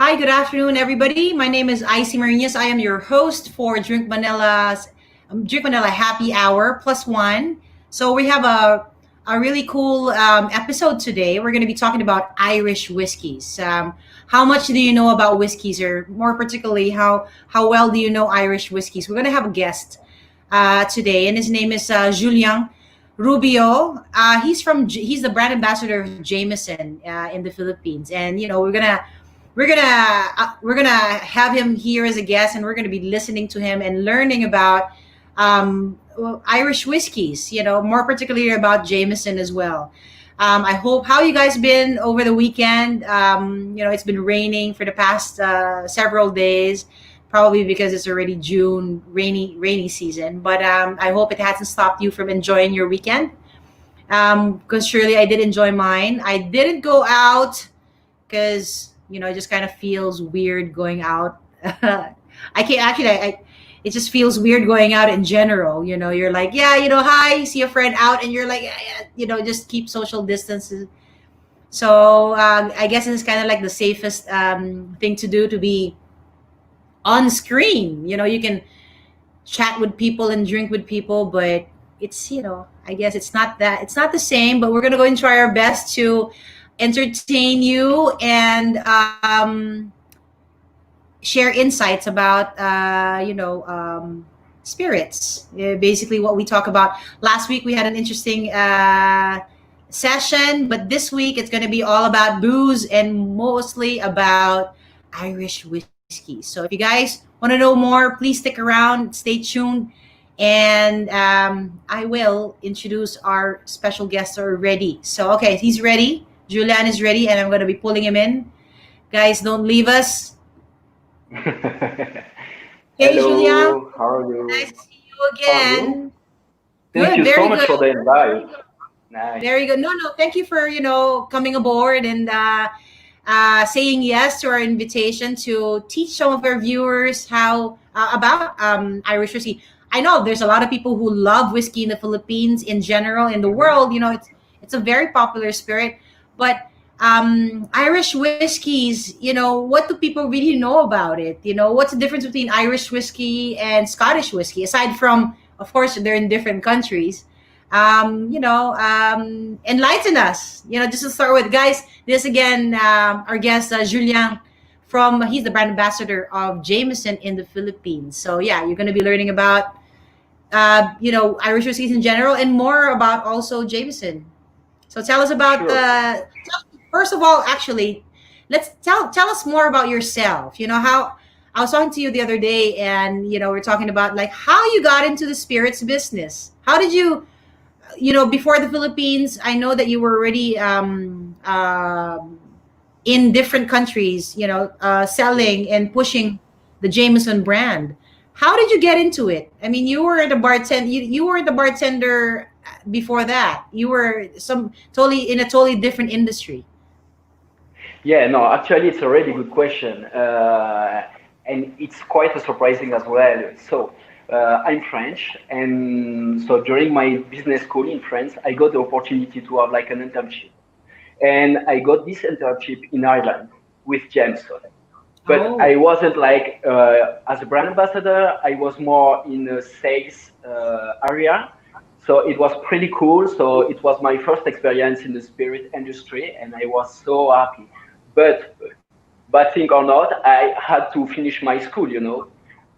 Hi, good afternoon, everybody. My name is Dixie Marinas. I am your host for Drink Manila Happy Hour plus one. So we have a really cool episode today. We're going to be talking about Irish whiskeys. How much do you know about whiskeys, or more particularly, how well do you know Irish whiskeys? We're going to have a guest today, and his name is Julien Rubio. He's the brand ambassador of Jameson in the Philippines, and we're gonna have him here as a guest, and we're gonna be listening to him and learning about Irish whiskeys. More particularly about Jameson as well. I hope how you guys been over the weekend. It's been raining for the past several days, probably because it's already June, rainy season. But I hope it hasn't stopped you from enjoying your weekend. Because surely I did enjoy mine. I didn't go out because it just kind of feels weird going out. I can't actually. It just feels weird going out in general. You're like, yeah, hi, you see a friend out, and you're like, yeah, yeah, just keep social distances. So I guess it's kind of like the safest thing to do, to be on screen. You can chat with people and drink with people, but I guess it's not the same. But we're gonna go and try our best to entertain you and share insights about spirits. Basically what we talk about. Last week we had an interesting session, but this week it's going to be all about booze and mostly about Irish whiskey. So if you guys want to know more, please stick around, stay tuned, and I will introduce our special guest already. So okay, he's ready. Julien is ready, and I'm going to be pulling him in. Guys, don't leave us. Hey, Julien. Hello, how are Nice to you? see you How are you? again. Thank Good, you so very much good. for the invite. Nice. Very good. No, no, thank you for, coming aboard and saying yes to our invitation to teach some of our viewers how about Irish whiskey. I know there's a lot of people who love whiskey in the Philippines, in general, in the Mhm. world. It's a very popular spirit, but Irish whiskeys. What do people really know about it? What's the difference between Irish whiskey and Scottish whiskey? Aside from, of course, they're in different countries. Enlighten us. Just to start with, guys. This again, our guest Julien he's the brand ambassador of Jameson in the Philippines. So yeah, you're going to be learning about Irish whiskeys in general and more about also Jameson. So tell us about Sure. first of all, actually, let's tell us more about yourself. How I was talking to you the other day, and we're talking about like how you got into the spirits business. How did you, before the Philippines? I know that you were already in different countries, Yes. selling and pushing the Jameson brand. How did you get into it? I mean, you were the bartender before that. You were some totally in a totally different industry. Yeah, no, actually, it's a really good question. And it's quite a surprising as well. I'm French, and so during my business school in France, I got the opportunity to have like an internship. And I got this internship in Ireland with Jameson. But Oh, I wasn't like as a brand ambassador. I was more in a sales area, so it was pretty cool. So it was my first experience in the spirit industry, and I was so happy. But bad thing or not, I had to finish my school.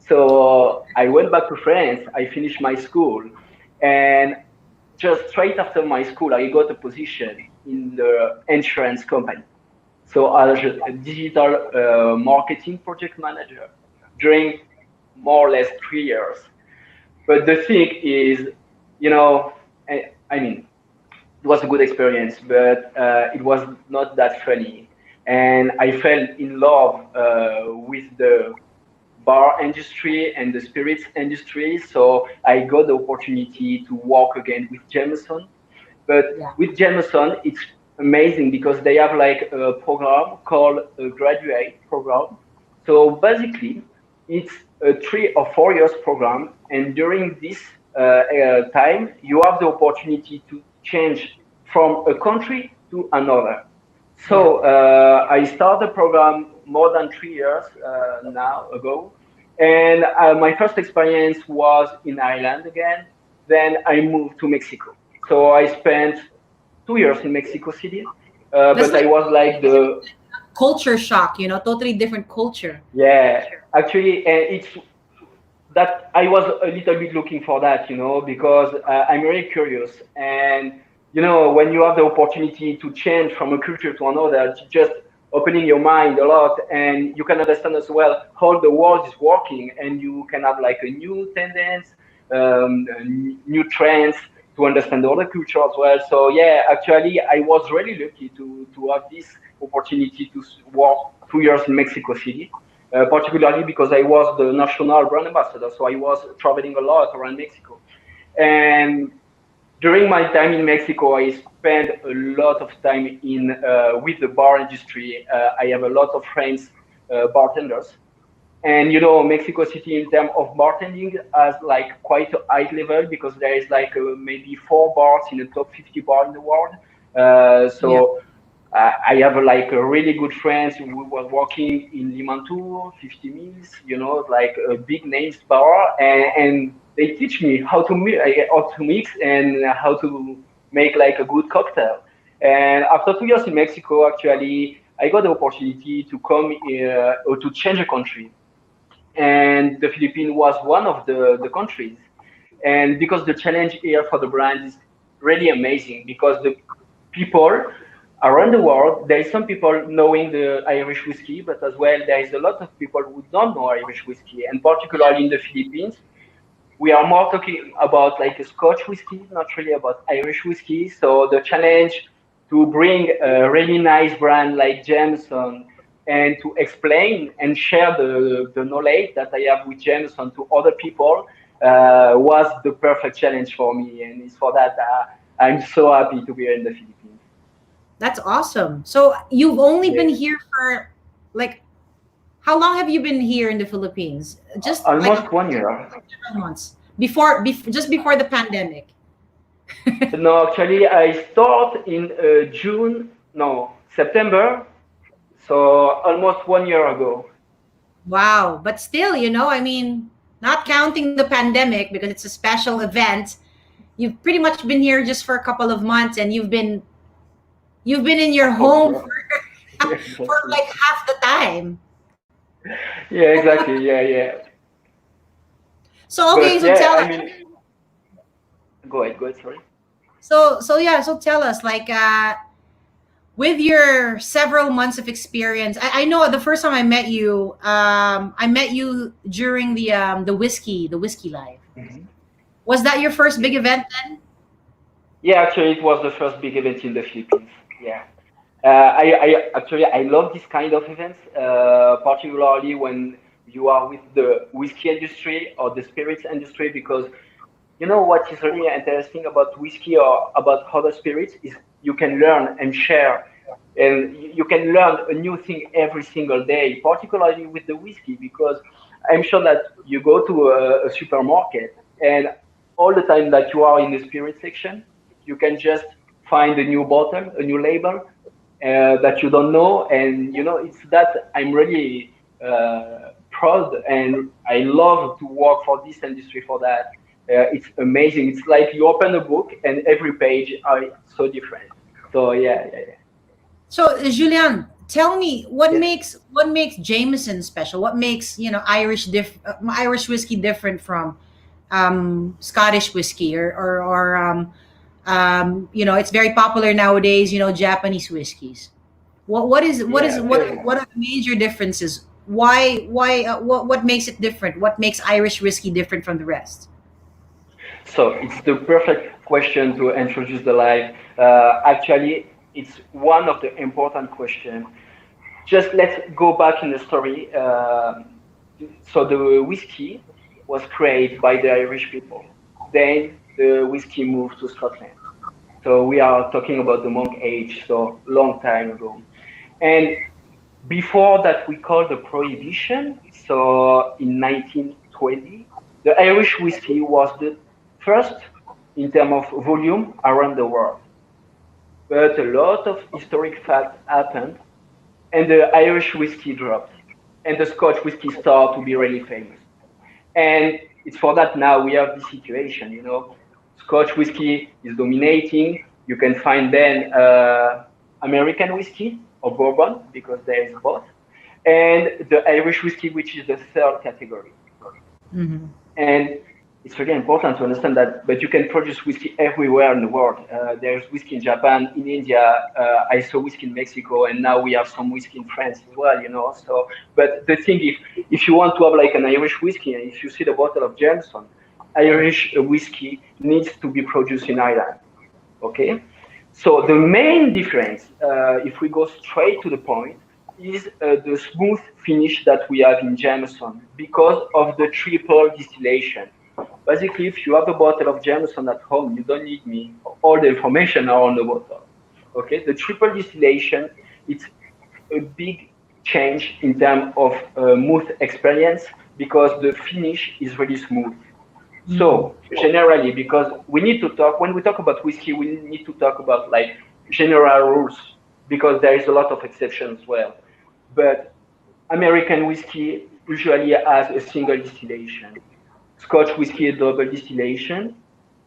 So I went back to France. I finished my school, and just straight after my school, I got a position in the insurance company. So as a digital marketing project manager during more or less 3 years. But the thing is, you know, I mean, it was a good experience, but it was not that funny. And I fell in love with the bar industry and the spirits industry. So I got the opportunity to work again with Jameson. But yeah, with Jameson, it's amazing because they have like a program called a graduate program. So basically, it's a 3 or 4 years program, and during this time, you have the opportunity to change from a country to another. yeah, So I started the program more than 3 years now ago. And my first experience was in Ireland again. Then I moved to Mexico. So I spent 2 years in Mexico City, That's but I like was like the culture shock, totally different culture. yeah. Actually, it's that I was a little bit looking for that, because I'm very curious. And, when you have the opportunity to change from a culture to another, it's just opening your mind a lot. And you can understand as well how the world is working. And you can have like a new tendency, new trends to understand the other culture as well. So, yeah, actually, I was really lucky to have this opportunity to work 2 years in Mexico City, particularly because I was the national brand ambassador. So I was traveling a lot around Mexico. And during my time in Mexico, I spent a lot of time in with the bar industry. I have a lot of friends, bartenders. And Mexico City in terms of bartending has like quite a high level because there is like maybe 4 bars in the top 50 bar in the world. Yeah. So I have like a really good friends who was working in Limantour, 50 Mills, like a big names bar, and they teach me how to mix and how to make like a good cocktail. And after 2 years in Mexico, actually, I got the opportunity to come or to change a country, and the Philippines was one of the countries. And because the challenge here for the brand is really amazing, because the people around the world, there is some people knowing the Irish whiskey, but as well there is a lot of people who don't know Irish whiskey, and particularly in the Philippines, we are more talking about like a Scotch whiskey, not really about Irish whiskey. So the challenge to bring a really nice brand like Jameson and to explain and share the knowledge that I have with Jameson to other people was the perfect challenge for me. And it's for that I'm so happy to be here in the Philippines. That's awesome. So you've only been Yeah. here for like how long have you been here in the Philippines? Just like Almost 1 year. several months just before the pandemic. No, actually, I start in June, no, September, so almost 1 year ago. Wow, but still, I mean, not counting the pandemic because it's a special event, you've pretty much been here just for a couple of months and you've been in your Oh, home yeah, for exactly. like half the time. Yeah, exactly. Yeah, yeah. So okay, But so yeah, tell I us. mean, go ahead, sorry. So tell us like with your several months of experience. I know the first time I met you during the whiskey live. Hmm. Was that your first big Yeah. event then? Yeah, actually, it was the first big event in the Philippines. Yeah. I love this kind of events, particularly when you are with the whiskey industry or the spirits industry, because what is really interesting about whiskey or about other spirits is you can learn and share, and you can learn a new thing every single day, particularly with the whiskey, because I'm sure that you go to a supermarket and all the time that you are in the spirit section, you can just find a new bottle, a new label that you don't know, and it's that I'm really proud, and I love to work for this industry for that. It's amazing. It's like you open a book and every page are so different. So yeah, yeah, yeah. So Julien, tell me Yes. what makes Jameson special? What makes Irish whiskey different from Scottish whiskey or it's very popular nowadays. Japanese whiskeys. Yeah. Okay. What are the major differences? What makes it different? What makes Irish whiskey different from the rest? So it's the perfect question to introduce the live. Actually, it's one of the important questions. Just let's go back in the story. So the whiskey was created by the Irish people. Then the whiskey moved to Scotland. So we are talking about the monk age, so long time ago. And before that, we call the prohibition. So in 1920, the Irish whiskey was the first in terms of volume around the world. But a lot of historic facts happened, and the Irish whiskey dropped, and the Scotch whiskey started to be really famous. And it's for that now we have this situation, you know, Scotch whiskey is dominating. You can find then American whiskey or bourbon because there is both, and the Irish whiskey, which is the third category. Mm-hmm. And it's really important to understand that, but you can produce whiskey everywhere in the world. There's whiskey in Japan, in India. I saw whiskey in Mexico, and now we have some whiskey in France as well. You know. So, but the thing, if you want to have like an Irish whiskey, and if you see the bottle of Jameson, Irish whiskey needs to be produced in Ireland. Okay. So the main difference, if we go straight to the point, is the smooth finish that we have in Jameson because of the triple distillation. Basically, if you have a bottle of Jameson at home, you don't need me. All the information are on the bottle. Okay, the triple distillation, it's a big change in terms of smooth experience because the finish is really smooth. Mm-hmm. So generally, because we need to talk when we talk about whiskey, we need to talk about like general rules because there is a lot of exceptions as well. But American whiskey usually has a single distillation. Scotch whiskey a double distillation,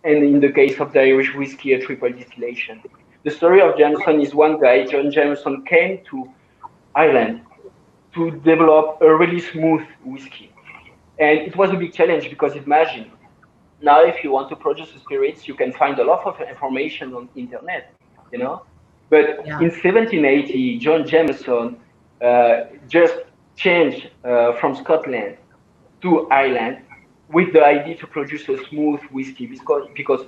and in the case of the Irish whiskey a triple distillation. The story of Jameson is one guy, John Jameson, came to Ireland to develop a really smooth whiskey. And it was a big challenge because imagine now if you want to produce spirits, you can find a lot of information on internet, you know. But Yeah. in 1780, John Jameson just changed from Scotland to Ireland with the idea to produce a smooth whiskey because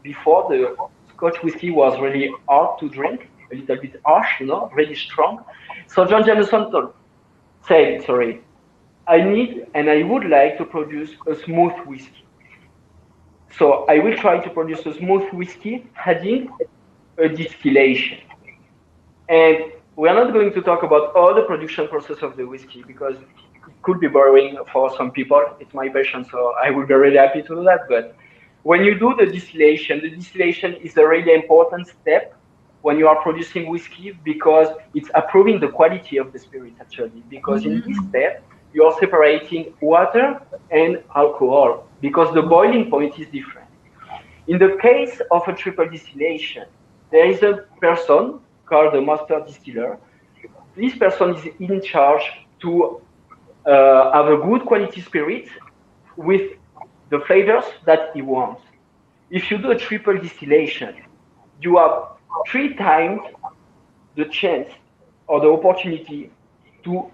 before the Scotch whiskey was really hard to drink, a little bit harsh, you know, really strong. So John Jameson said, sorry, I need and I would like to produce a smooth whiskey. So I will try to produce a smooth whiskey adding a distillation. And we are not going to talk about all the production process of the whiskey because it could be boring for some people. It's my passion, so I would be really happy to do that. But when you do the distillation is a really important step when you are producing whiskey because it's improving the quality of the spirit actually. Because in this Mm-hmm. step, you are separating water and alcohol because the boiling point is different. In the case of a triple distillation, there is a person called the master distiller. This person is in charge to have a good quality spirit with the flavors that he wants. If you do a triple distillation, you have 3 times the chance or the opportunity to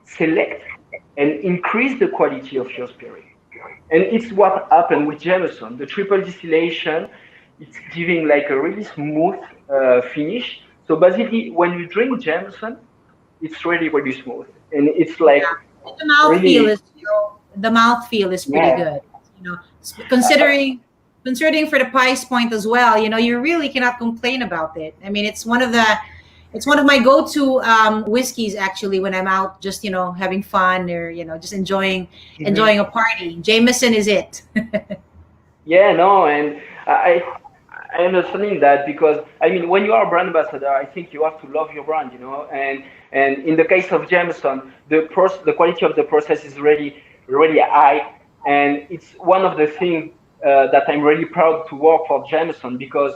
select and increase the quality of your spirit. And it's what happened with Jameson. The triple distillation, it's giving like a really smooth finish. So basically, when you drink Jameson, it's really, really smooth. And it's like Yeah. And the mouth feel really, is, the mouth feel is pretty yeah. good. Considering for the price point as well, you really cannot complain about it. I mean, it's one of my go-to whiskeys actually when I'm out just having fun or just enjoying Mhm. a party. Jameson is it. Yeah, no, and I understanding that because I mean when you are a brand ambassador, I think you have to love your brand, you know. And in the case of Jameson, the quality of the process is really high, and it's one of the things that I'm really proud to work for Jameson because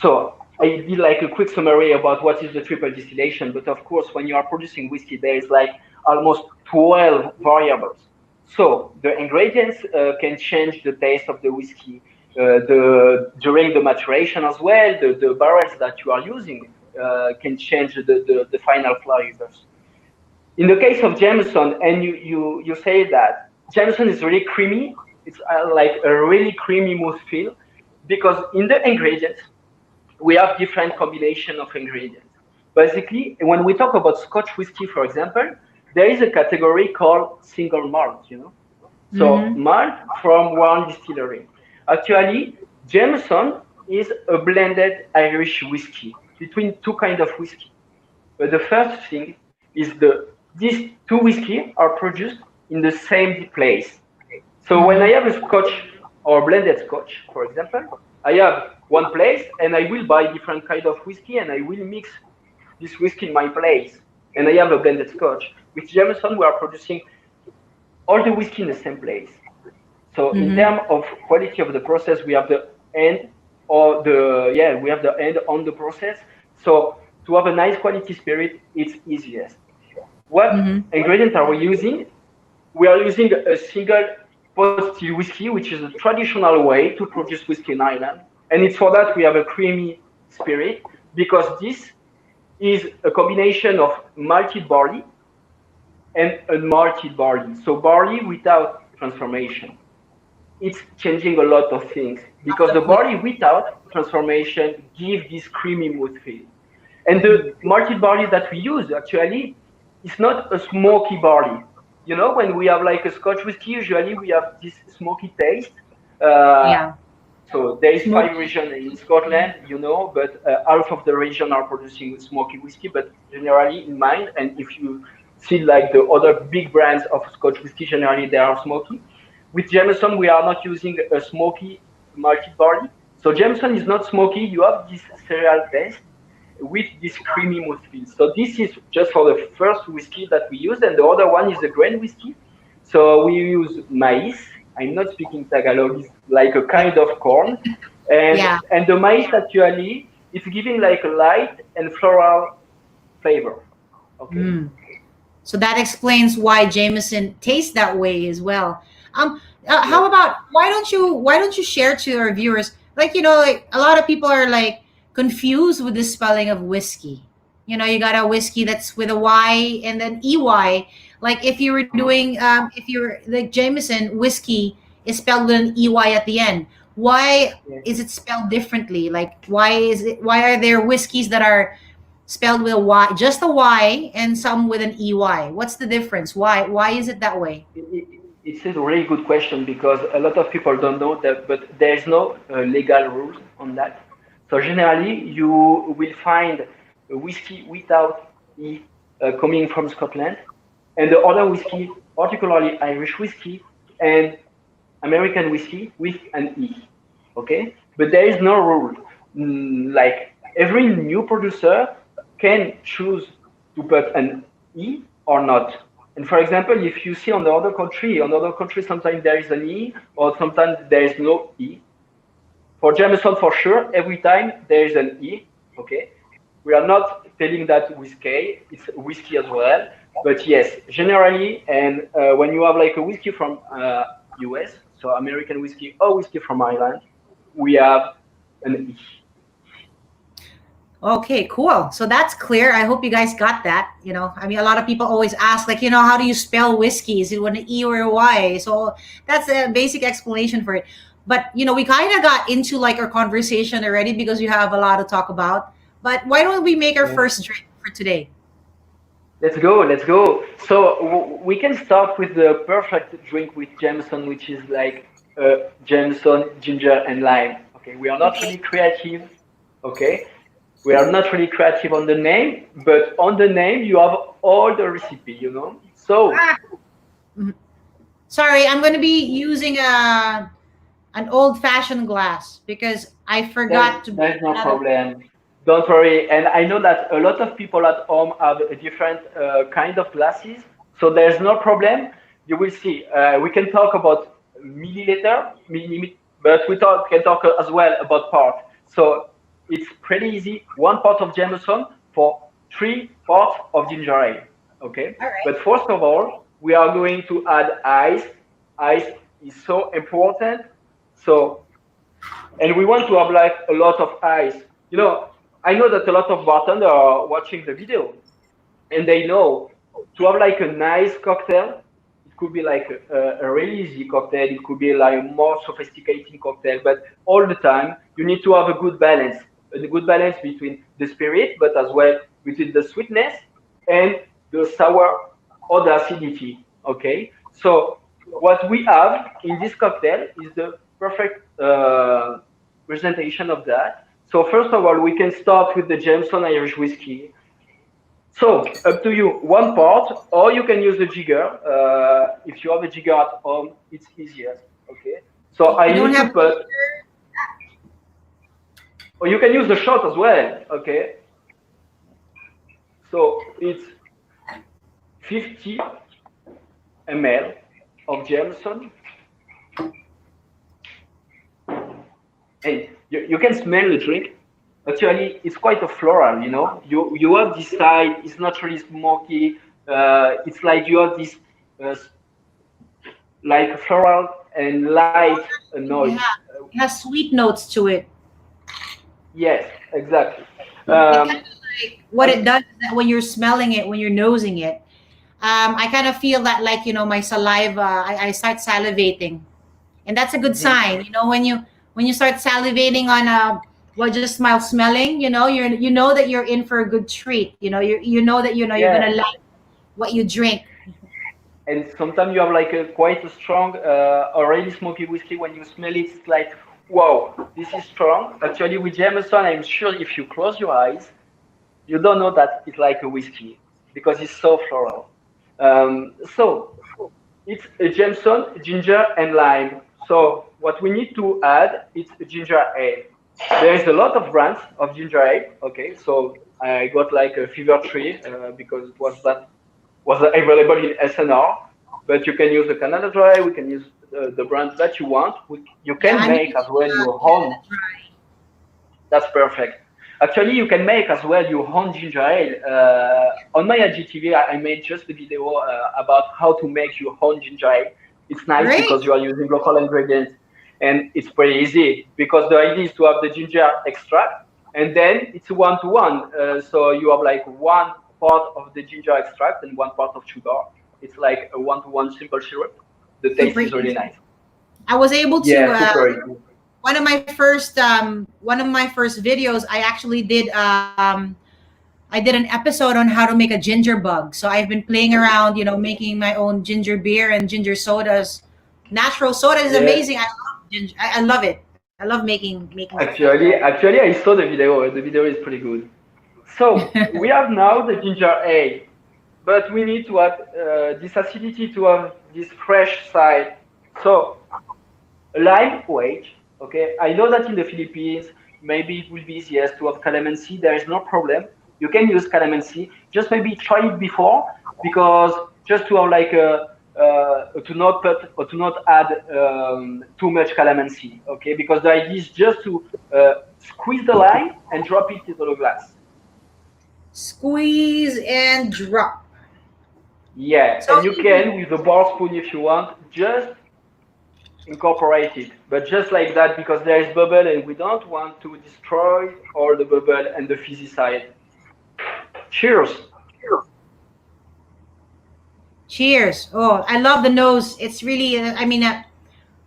so I did like a quick summary about what is the triple distillation, but of course, when you are producing whiskey, there is like almost 12 variables. So the ingredients can change the taste of the whiskey. The during the maturation as well, the barrels that you are using can change the final flavors. In the case of Jameson, and you say that Jameson is really creamy. It's like a really creamy mouthfeel because in the ingredients we have different combination of ingredients. Basically, when we talk about Scotch whiskey, for example, there is a category called single malt, you know. So Mm-hmm. malt from one distillery. Actually, Jameson is a blended Irish whiskey between two kinds of whiskey. But the first thing is these two whiskey are produced in the same place. So when I Mm-hmm. have a Scotch or blended Scotch, for example, I have one place and I will buy different kind of whiskey and I will mix this whiskey in my place, and I have a blended Scotch. With Jameson, we are producing all the whiskey in the same place. So in Mm-hmm. terms of quality of the process, we have the end or the we have the end on the process. So to have a nice quality spirit, it's easiest. What Mm-hmm. ingredient are we using? We are using a single pot still whiskey, which is a traditional way to produce whiskey in Ireland. And it's for that we have a creamy spirit, because this is a combination of malted barley and unmalted barley. So barley without transformation. It's changing a lot of things because the Absolutely. barley without transformation give this creamy mouthfeel. And Mm-hmm. the malted barley that we use actually is not a smoky barley. You know, when we have like a Scotch whiskey, usually we have this smoky taste. Uh, Yeah. so there is five Smoky. regions in Scotland, you know, but half of the region are producing smoky whiskey. But generally, in mine, and if you see like the other big brands of Scotch whiskey, generally they are smoky. With Jameson, we are not using a smoky malted barley. So Jameson is not smoky. You have this cereal taste with this creamy mouthfeel. So this is just for the first whiskey that we use, and the other one is the grain whiskey. So we use maize. I'm not speaking Tagalog. It's like a Yeah. kind of corn, and Yeah. the maize actually it's giving like a light and floral flavor. Okay. Mm. So that explains why Jameson tastes that way as well. How Yes. about why don't you share to our viewers, like, like a lot of people are like confused with the spelling of whiskey. You got a whiskey that's with a Y and then EY. Like if you were doing if you're like Jameson whiskey is spelled with an EY at the end. Why Yes. is it spelled differently? Like why are there whiskeys that are spelled with a Y, just a Y, and some with an EY? What's the difference? Why is it that way? It's a really good question because a lot of people don't know that, but there is no legal rules on that. So generally, you will find a whiskey without E coming from Scotland, and the other whiskey, particularly Irish whiskey and American whiskey, with an E. Okay, but there is no rule. Like every new producer can choose to put an E or not. And for example, if you see on other country, sometimes there is an E or sometimes there is no E. For Jameson, for sure, every time there is an E. Okay, we are not telling that whiskey; it's whiskey as well. But yes, generally, and when you have like a whiskey from US, so American whiskey or whiskey from Ireland, we have an E. Okay, cool. So that's clear. I hope you guys got that. I mean, a lot of people always ask, like, how do you spell whiskey? Is it with an E or a Y? So that's a basic explanation for it. But, we kind of got into like our conversation already because we have a lot to talk about. But why don't we make our Yeah. first drink for today? Let's go, let's go. So we can start with the perfect drink with Jameson, which is like Jameson, ginger, and lime. Okay, we are not Okay. really creative. Okay, we are not really creative on the name, but on the name you have all the recipe, you know. So Ah, mhm. Sorry, I'm going to be using an old fashioned glass because I forgot to bring there's no another. problem. Don't worry. And I know that a lot of people at home have a different kind of glasses, so there's no problem. You will see. We can talk about but can talk as well about part. So it's pretty easy. One part of Jameson for three parts of ginger ale. Okay. All right. But first of all, we are going to add ice. Ice is so important. So and we want to have like a lot of ice. You know, I know that a lot of bartenders are watching the video, and they know to have like a nice cocktail. It could be like a really easy cocktail. It could be like a more sophisticated cocktail. But all the time, you need to have a good balance between the spirit, but as well between the sweetness and the sour or the acidity. Okay, so what we have in this cocktail is the perfect presentation of that. So first of all, we can start with the Jameson Irish whiskey. So up to you, one part, or you can use a jigger. If you have a jigger at home, it's easiest. Okay. So If you I don't need to have, put, or you can use the shot as well. Okay. So it's 50 ml of Jameson, and you can smell the drink. Actually, it's quite a floral, you know. You have this side. It's not really smoky. It's like you have this like floral and light noise. Yeah, it has sweet notes to it. Yes, exactly. It kind Um, of like what it does is that when you're smelling it, when you're nosing it, I kind of feel that like my saliva, I start salivating, and that's a good mhm. sign. When you start salivating on just smile smelling, you know that you're in for a good treat. You know that you're Yeah, gonna like what you drink. and sometimes you have like a quite a strong, already smoky whiskey. When you smell it, it's like, wow, this is strong. Actually, with Jameson, I'm sure if you close your eyes, you don't know that it's like a whiskey because it's so floral. So it's a Jameson, ginger, and lime. So what we need to add is ginger ale. There is a lot of brands of ginger ale. Okay, so I got like a Fever Tree because it was available in SNR. But you can use the Canada Dry. We can use the brands that you want. You Yeah, can I'm make using as well your own. Canada Dry. That's perfect. Actually, you can make as well your own ginger ale. On my IGTV, I made just a video about how to make your own ginger ale. It's nice because Great. you are using local ingredients and it's pretty easy because the idea is to have the ginger extract and then it's one to one. So you have like one part of the ginger extract and one part of sugar. It's like a one to one simple syrup. The taste Super is really easy. nice. I was able to Yeah, super easy. one of my first videos. I did an episode on how to make a ginger bug. So I've been playing around, making my own ginger beer and ginger sodas. Natural soda is Yeah. amazing. I love ginger. I love it. I love making that stuff. Actually, I saw the video. The video is pretty good. So we have now the ginger ale, but we need to add this acidity to have this fresh side. So lime wedge. Okay, I know that in the Philippines maybe it will be easiest to have calamansi. There is no problem. You can use calamansi. Just maybe try it before because just to have like a to not put or to not add too much calamansi. Okay, because the idea is just to squeeze the lime and drop it into the glass. Squeeze and drop. Yeah, So and you easy. can with a bar spoon if you want, just incorporate it, but just like that because there is bubble and we don't want to destroy all the bubble and the fizzy side. Cheers. Cheers. Oh, I love the nose. It's really.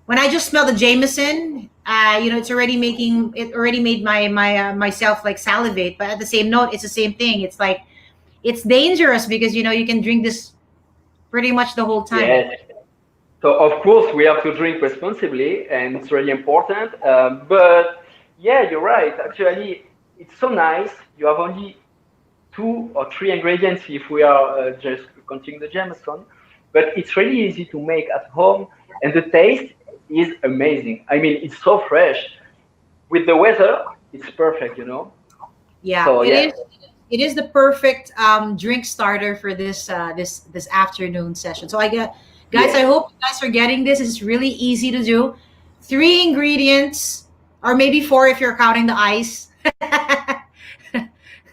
When I just smell the Jameson, it already made my myself like salivate. But at the same note, it's the same thing. It's like it's dangerous because you can drink this pretty much the whole time. Yes. So of course we have to drink responsibly, and it's really important. But yeah, you're right. Actually, it's so nice. You have only two or three ingredients if we are just counting the Jameson. But it's really easy to make at home, and the taste is amazing. I mean, it's so fresh. With the weather, it's perfect, you know. Yeah, So it yeah, is. It is the perfect drink starter for this afternoon session. So guys, yeah, I hope you guys are getting this. It's really easy to do. Three ingredients, or maybe four if you're counting the ice.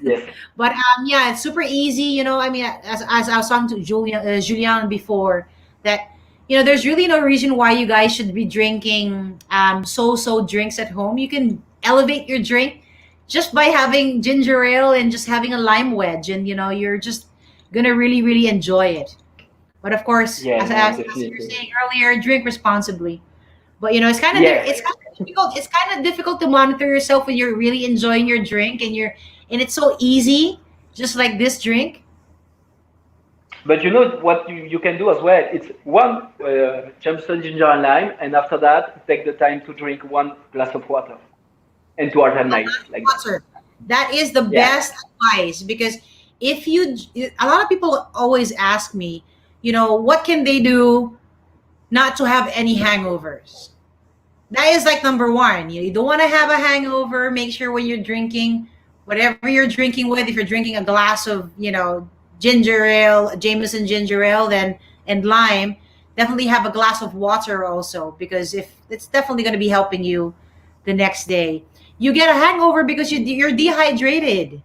yes, But yeah, it's super easy. As I was talking to Julien before, that there's really no reason why you guys should be drinking so drinks at home. You can elevate your drink just by having ginger ale and just having a lime wedge, and you're just gonna really enjoy it. But of course, yeah, no, as you were definitely. saying earlier, drink responsibly. But Yeah, it's kind of difficult. It's kind of difficult to monitor yourself when you're really enjoying your drink and it's so easy, just like this drink. but you know what you can do as well? It's one Jameson ginger and lime, and after that, take the time to drink one glass of water and to alternate like that. Water. That is the Yeah, best advice because if you, a lot of people always ask me, what can they do not to have any hangovers? That is like number one. You don't want to have a hangover. Make sure when you're drinking, whatever you're drinking with. If you're drinking a glass of, ginger ale, Jameson ginger ale, then and lime, definitely have a glass of water also, because if it's definitely going to be helping you the next day. You get a hangover because you're dehydrated.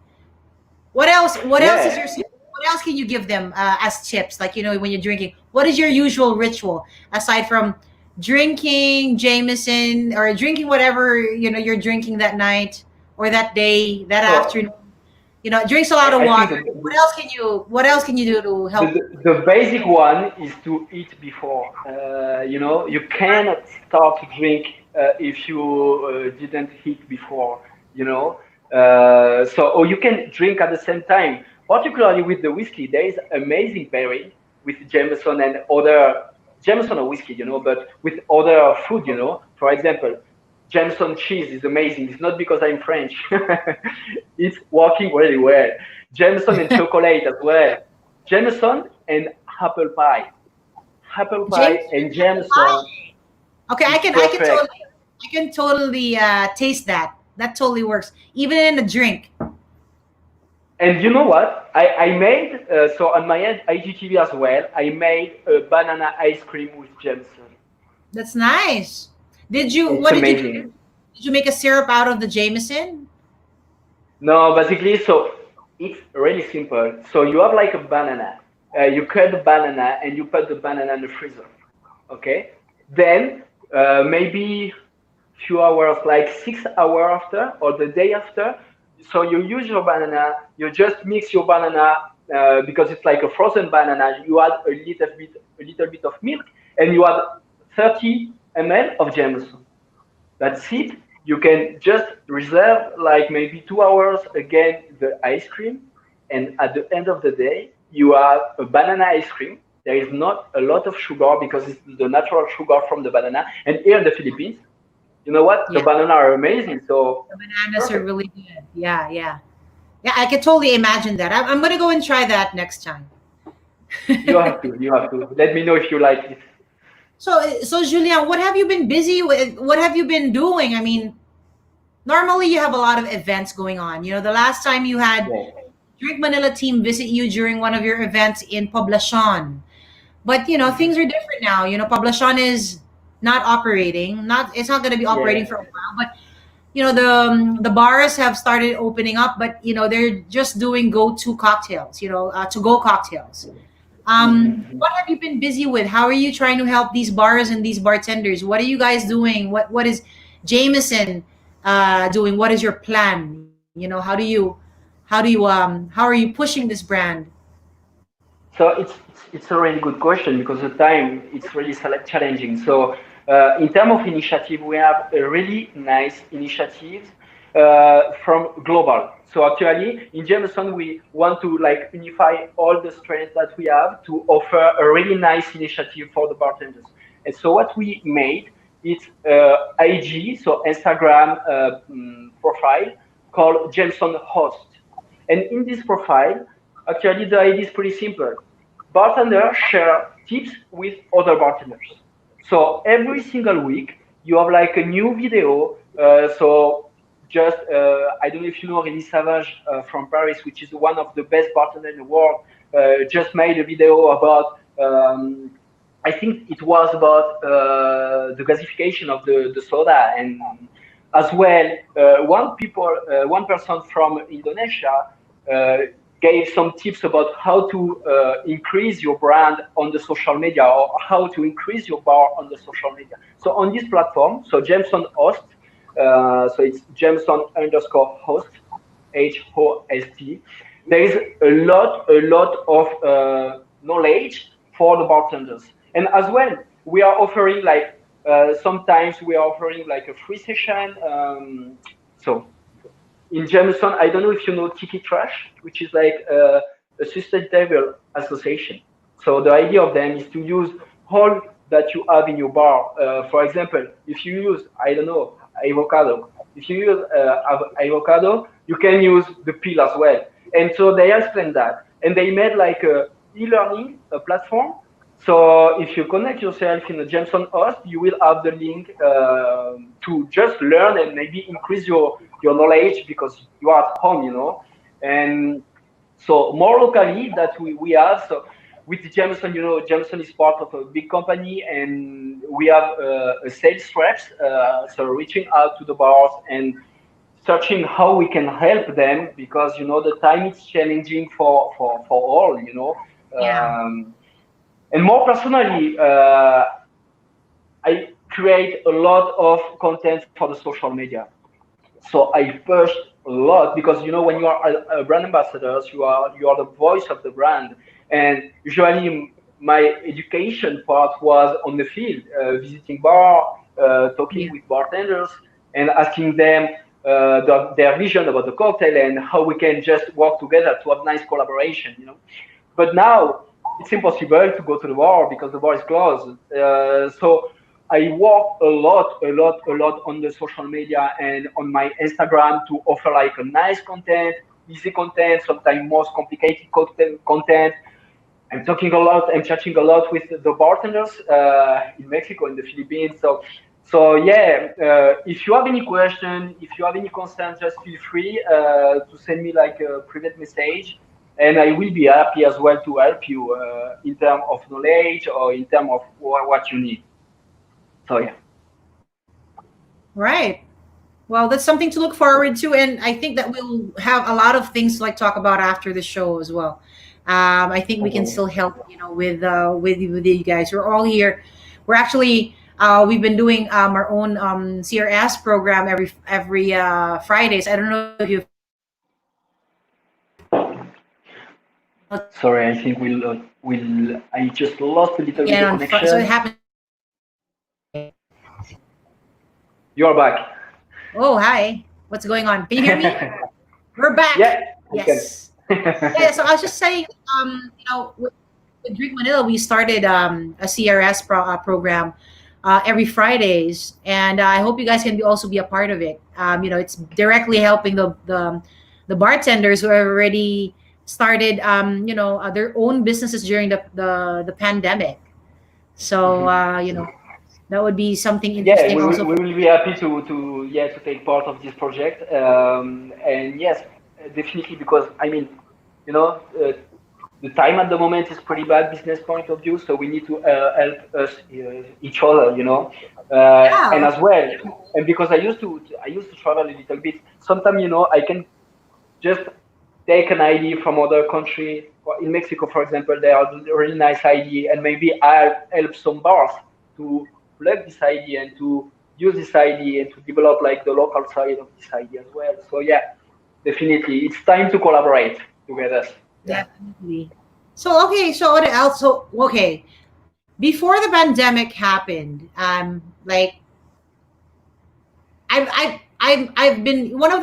What else? What else is Yeah. your? What else can you give them as tips? Like, when you're drinking, what is your usual ritual aside from drinking Jameson or drinking whatever you're drinking that night or that day, that So afternoon? Drinks a lot of I think water. What else can you do to help? the basic one is to eat before. You cannot start to drink if you didn't eat before. You know, or you can drink at the same time. Particularly with the whiskey, there is amazing pairing with Jameson and other Jameson or whiskey. But with other food. For example, Jameson cheese is amazing. It's not because I'm French. It's working really well. Jameson and chocolate as well. Jameson and apple pie. Apple pie James, and Jameson okay, is perfect. I can totally taste that. That totally works, even in a drink. And you know what? I made, so on my IGTV as well, I made a banana ice cream with Jameson. That's nice. Did you? It's What did you do? amazing. Did you make a syrup out of the Jameson? No, basically, so it's really simple. So you have like a banana. You cut the banana and you put the banana in the freezer. Okay. Then maybe few hours, like 6 hours after or the day after. So you use your banana. You just mix your banana because it's like a frozen banana. You add a little bit of milk, and you add 30 ml of Jameson. That's it. You can just reserve like maybe 2 hours again the ice cream, and at the end of the day, you have a banana ice cream. There is not a lot of sugar because it's the natural sugar from the banana. And here in the Philippines, you know what? The Yeah, banana are amazing. So the bananas are perfect. really good. Yeah, yeah, yeah. I could totally imagine that. I'm gonna go and try that next time. You have to. You have to. Let me know if you like it. So Julien, what have you been busy with? What have you been doing? I mean, normally you have a lot of events going on. The last time you had Yeah. Drink Manila team visit you during one of your events in Poblacion. But Mhm. things are different now. Poblacion is not operating. It's not going to be operating Yeah. for a while. But the bars have started opening up. But they're just doing go-to cocktails. To go cocktails. Mhm. What have you been busy with? How are you trying to help these bars and these bartenders? What are you guys doing? What is Jameson doing? What is your plan? How are you pushing this brand? So it's a really good question because the time it's really challenging. So in terms of initiative, we have a really nice initiatives from global. So actually, in Jameson, we want to like unify all the strengths that we have to offer a really nice initiative for the bartenders. And so what we made is IG, so Instagram profile called Jameson Host. And in this profile, actually the idea is pretty simple. Bartenders share tips with other bartenders. So every single week you have like a new video. So just I don't know if you know Rémi Savage from Paris, which is one of the best bartenders in the world. Just made a video about. I think it was about the gasification of the soda, and as well one person from Indonesia uh, gave some tips about how to increase your brand on the social media or how to increase your bar on the social media. So on this platform, so Jameson Host, so it's Jameson underscore host, HOST. There is a lot of knowledge for the bartenders. And as well, we are offering like, sometimes we are offering like a free session. So in Jameson, I don't know if you know Tiki Trash, which is like a sustainable association. So the idea of them is to use all that you have in your bar. For example, if you use, I don't know, avocado. If you use avocado, you can use the peel as well. And so they explained that, and they made like a e-learning platform. So if you connect yourself in a Jameson host, you will have the link to just learn and maybe increase your knowledge because you are at home, and so more locally that we have. So with Jameson, Jameson is part of a big company, and we have a sales reps, so reaching out to the bars and searching how we can help them because the time is challenging for all, Yeah. and more personally, I create a lot of content for the social media. So I pushed a lot because when you are a brand ambassador, you are the voice of the brand, and usually my education part was on the field, visiting bar, talking Yeah. with bartenders, and asking them their vision about the cocktail and how we can just work together to have nice collaboration. But now it's impossible to go to the bar because the bar is closed. So I work a lot on the social media and on my Instagram to offer like a nice content, easy content, sometimes most complicated content. I'm talking a lot. I'm chatting a lot with the bartenders in Mexico, in the Philippines. So yeah. If you have any question, if you have any concern, just feel free to send me like a private message, and I will be happy as well to help you in terms of knowledge or in terms of what you need. So yeah. Right. Well, that's something to look forward to, and I think that we'll have a lot of things to like talk about after the show as well. I think we can Okay. still help, with you guys. We're all here. We're actually we've been doing our own CRS program every Fridays. I don't know if you've Sorry, I think I just lost a little bit yeah, the so it connection. happens. You are back. Oh, hi. What's going on? Can you hear me? We're back. Yeah, I can. Yes. Yeah. So I was just saying, with Drink Manila, we started a CRS program every Fridays, and I hope you guys can also be a part of it. It's directly helping the bartenders who have already started, their own businesses during the pandemic. So, Mhm. that would be something Yeah, interesting we will, also. we will be happy to take part of this project. And yes, definitely because I mean, you know, uh, the time at the moment is pretty bad business point of view, so we need to help us each other, and Yeah. as well. And because I used to travel a little bit. Sometimes I can just take an ID from other country. In Mexico, for example, they are really nice ID, and maybe I'll help some bars to plug this ID and to use this ID and to develop like the local side of this ID as well. So yeah, definitely, it's time to collaborate together. Yeah. Definitely. So okay, so what else? So okay, before the pandemic happened, like I've been one of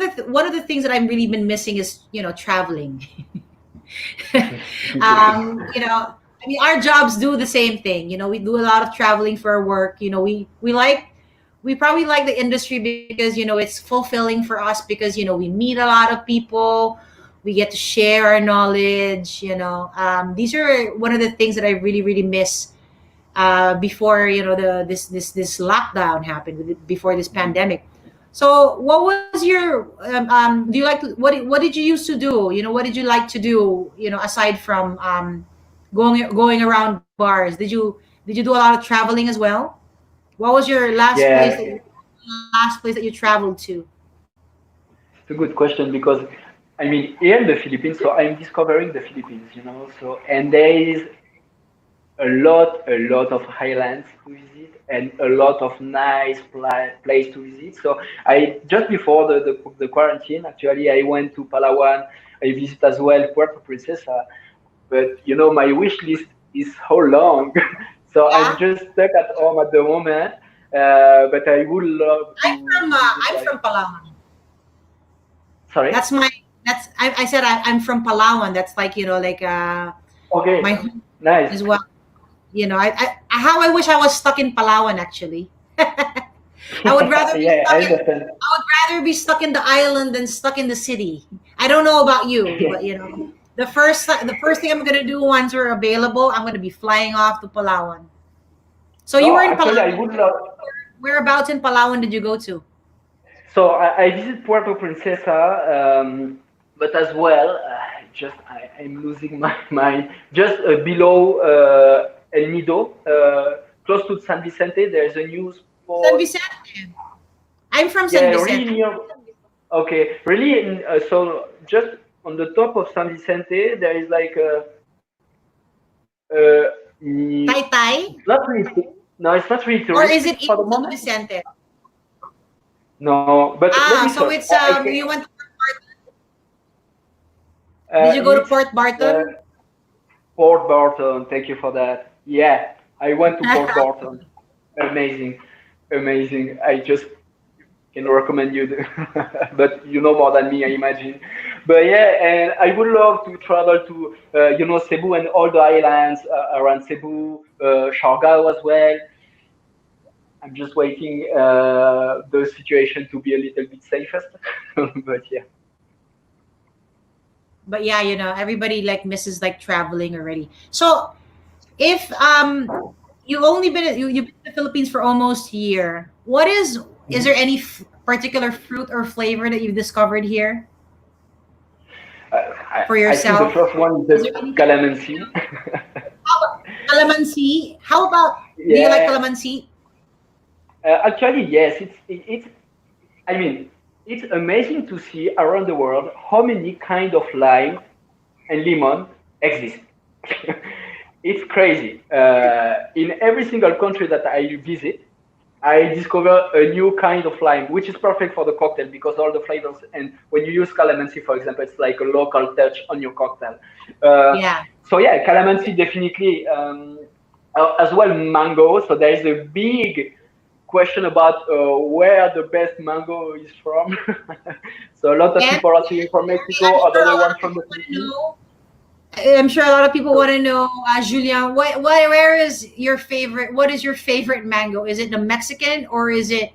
the things that I've really been missing is traveling. I mean, our jobs do the same thing. We do a lot of traveling for our work. We probably like the industry because it's fulfilling for us because we meet a lot of people, we get to share our knowledge. These are one of the things that I really really miss before this lockdown happened before this pandemic. So what was your do you like to, what did you used to do? What did you like to do, aside from going around bars? Did you do a lot of traveling as well? What was your Yeah, last place that you traveled to? it's a good question because I mean here in the Philippines, so I'm discovering the Philippines, so and there is a lot of highlands to visit and a lot of nice place to visit. So I just before the quarantine, actually, I went to Palawan. I visit as well Puerto Princesa, but my wish list is so long, so I'm Yeah, just stuck at home at the moment. But I would love to visit I'm like. from Palawan. Sorry. That's my that's I said I'm from Palawan. That's like like my Okay. home Nice. as well. How I wish I was stuck in Palawan actually. I would rather be Yeah, I stuck in understand. I would rather be stuck in the island than stuck in the city. I don't know about you, but the first thing I'm gonna do once we're available, I'm gonna be flying off to Palawan. So you No, were in actually, I Palawan. would love. Whereabouts in Palawan did you go to? So I visit Puerto Princesa, but as well, I'm losing my mind. Just below El Nido, close to San Vicente, there's a new San spot. Vicente. I'm from San Yeah, really Vicente. near. Okay, really. So just on the top of San Vicente, there is like a Tai Tai? it's not really. No, it's not really Or is touristic it in for the San moment. Vicente? No, but let me Ah, so search. it's I can. you went to Port Barton? Did you go to It's Port uh, Barton? Port Barton. Thank you for that. Yeah, I went to Port Barton. Amazing, amazing. I just can recommend you, but you know more than me, I imagine. But yeah, and I would love to travel to, Cebu and all the islands around Cebu, Siargao as well. I'm just waiting the situation to be a little bit safest. But yeah. But yeah, everybody like misses like traveling already. So if you've only you've been to the Philippines for almost a year, is there any particular fruit or flavor that you've discovered here for I think the yourself? first one is Is there the anything? calamansi. How about calamansi? How about, do you like Yeah, calamansi? actually, yes. It's. I mean, it's amazing to see around the world how many kind of lime and lemon exist. It's crazy. In every single country that I visit, I discover a new kind of lime, which is perfect for the cocktail because all the flavors. And when you use calamansi, for example, it's like a local touch on your cocktail. Uh, Yeah. so yeah, calamansi definitely. As well, mango. So there is a big question about where the best mango is from. So a lot of And people are saying from I'm Mexico, sure a other lot ones of from people the want to Philippines. know. I'm sure a lot of people So want to know, Julien, where is your favorite? What is your favorite mango? Is it the Mexican or is it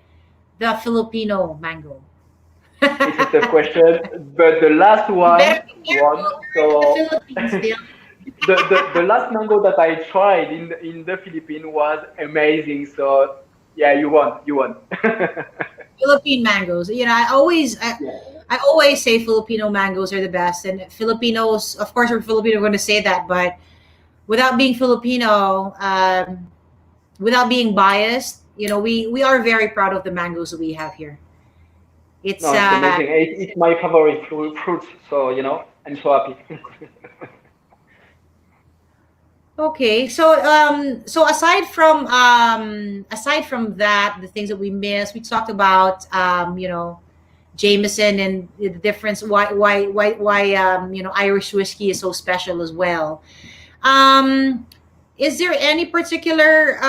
the Filipino mango? it's a tough question, but the last You better one be won. careful. You're in the So Philippines still. the last mango that I tried in the Philippines was amazing. So yeah, you won. You won. Philippine mangoes. I always say Filipino mangoes are the best, and Filipinos, of course, we're Filipino. We're going to say that, but without being Filipino, without being biased, we are very proud of the mangoes that we have here. It's No, it's amazing. It's my favorite fruit. So I'm so happy. Okay, so aside from that, the things that we missed, we talked about Jameson and the difference, why Irish whiskey is so special as well. Um, is there any particular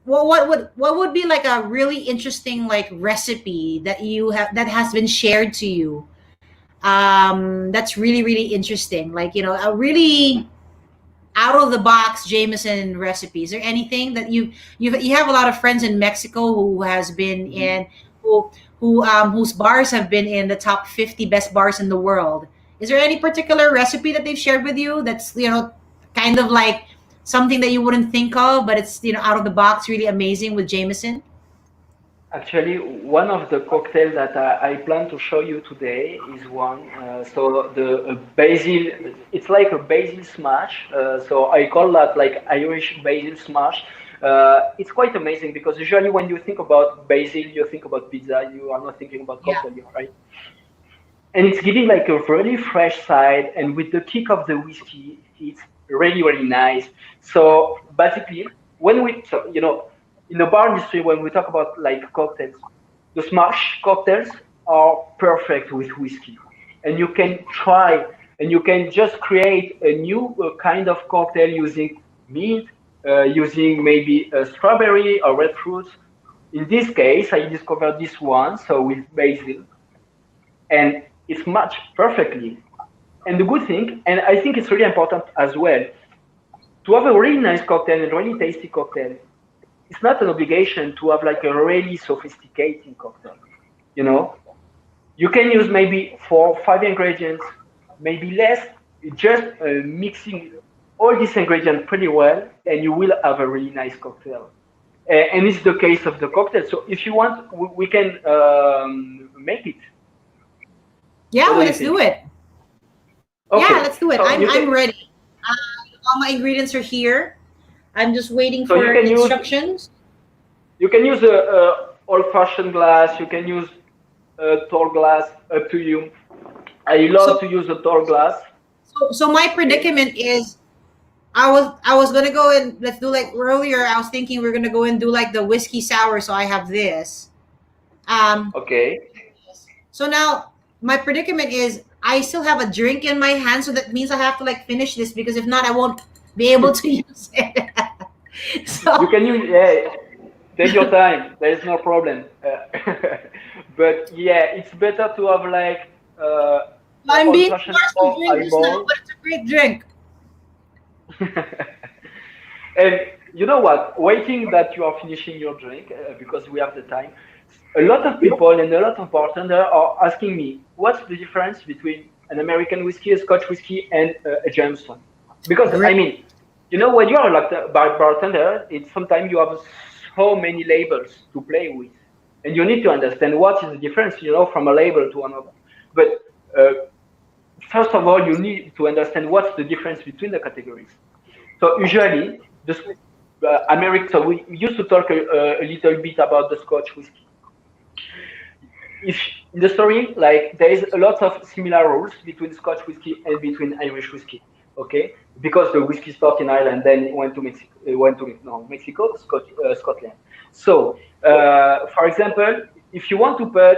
what would be like a really interesting like recipe that you have that has been shared to you? That's really really interesting. Like a really out of the box Jameson recipe. Is there anything that you have a lot of friends in Mexico who has been Mhm. in whose bars have been in the top 50 best bars in the world? Is there any particular recipe that they've shared with you that's kind of like something that you wouldn't think of, but it's out of the box, really amazing with Jameson? Actually, one of the cocktails that I plan to show you today is one. So the basil, it's like a basil smash. So I call that like Irish basil smash. It's quite amazing because usually when you think about basil, you think about pizza. You are not thinking about Yeah. cocktail, right? And it's giving like a really fresh side, and with the kick of the whiskey, it's really really nice. So basically, in the bar industry, when we talk about like cocktails, the smash cocktails are perfect with whiskey, and you can try and you can just create a new kind of cocktail using mint, using maybe a strawberry or red fruits. In this case, I discovered this one, so with basil, and it's matched perfectly. And the good thing, and I think it's really important as well, to have a really nice cocktail and really tasty cocktail, it's not an obligation to have like a really sophisticated cocktail. You know, you can use maybe 4, 5 ingredients, maybe less, just mixing all these ingredients pretty well, and you will have a really nice cocktail. And it's the case of the cocktail. So if you want, we can make it. Yeah, What do well, you let's do think? it. Yeah, Okay, let's do it. so I'm you can ready. All my ingredients are here. I'm just waiting so you for can use instructions. a old-fashioned glass. You can use a tall glass. Up to you. I love So, to use a tall glass. so my Okay. predicament is I was gonna go and let's do like earlier. I was thinking we're gonna go and do like the whiskey sour. So I have this. Um, Okay. so now my predicament is I still have a drink in my hand, so that means I have to like finish this because if not, I won't be able to use it. You So can use, yeah, take your time. There is no problem. But yeah, it's better to have like uh, I'm being old-fashioned forced to or drink just now, eyeball. but it's a great drink. And you know what? Waiting that you are finishing your drink because we have the time. A lot of people and a lot of bartenders are asking me, what's the difference between an American whiskey, a Scotch whiskey, and a Jameson? Because I Great. mean, when you are like a bartender, it's sometimes you have so many labels to play with, and you need to understand what is the difference, from a label to another. But uh, first of all, you need to understand what's the difference between the categories. So usually, this American. So we used to talk a little bit about the Scotch whiskey. If in the story, like there is a lot of similar rules between Scotch whiskey and between Irish whiskey. Okay, because the whiskey started in Ireland, then it went to Mexico, Mexico, Scotland. So, for example, if you want to put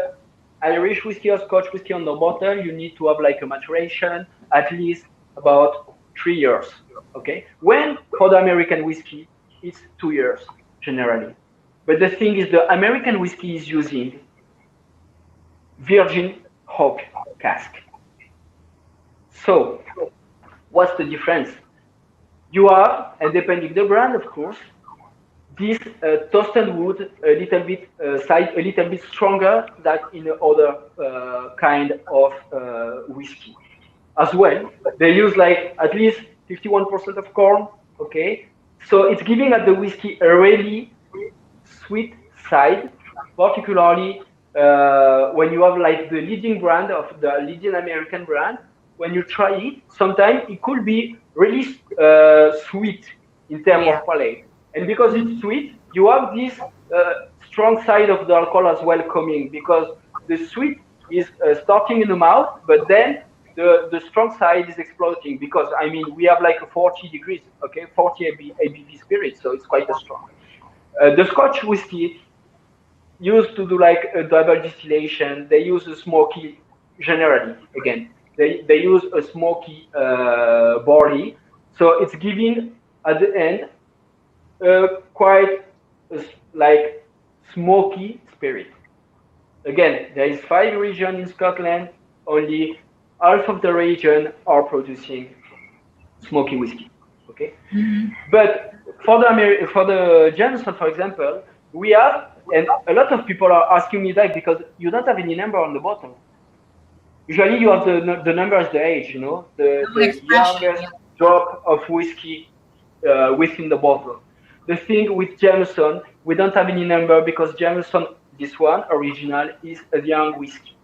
Irish whiskey or Scotch whiskey on the bottle, you need to have like a maturation at least about 3 years. Okay, when for the American whiskey, it's 2 years generally. But the thing is, the American whiskey is using virgin oak cask. So, what's the difference? You have, and depending the brand, of course, this toasted wood a little bit side, a little bit stronger than in other kind of whiskey. As well, they use like at least 51% of corn. Okay, so it's giving at the whiskey a really sweet side, particularly when you have like the leading brand of the leading American brand. When you try it, sometimes it could be really sweet in terms of Yeah. palate. And because it's sweet, you have this uh, strong side of the alcohol as well coming because the sweet is starting in the mouth, but then the strong side is exploding because I mean we have like a 40 degrees, okay, 40 ABV spirit, so it's quite a strong. The Scotch whiskey used to do like a double distillation. They use a smoky, generally, again, they use a smoky barley. So it's giving at the end quite like smoky spirit. Again, there is 5 regions in Scotland. Only half of the region are producing smoky whiskey. Okay, but for the Jameson, for example, we have, and a lot of people are asking me that because you don't have any number on the bottle. Usually, you have the number as the age, No the expression. youngest Yeah. drop of whiskey within the bottle. The thing with Jameson, we don't have any number because Jameson, this one original, is a young whiskey.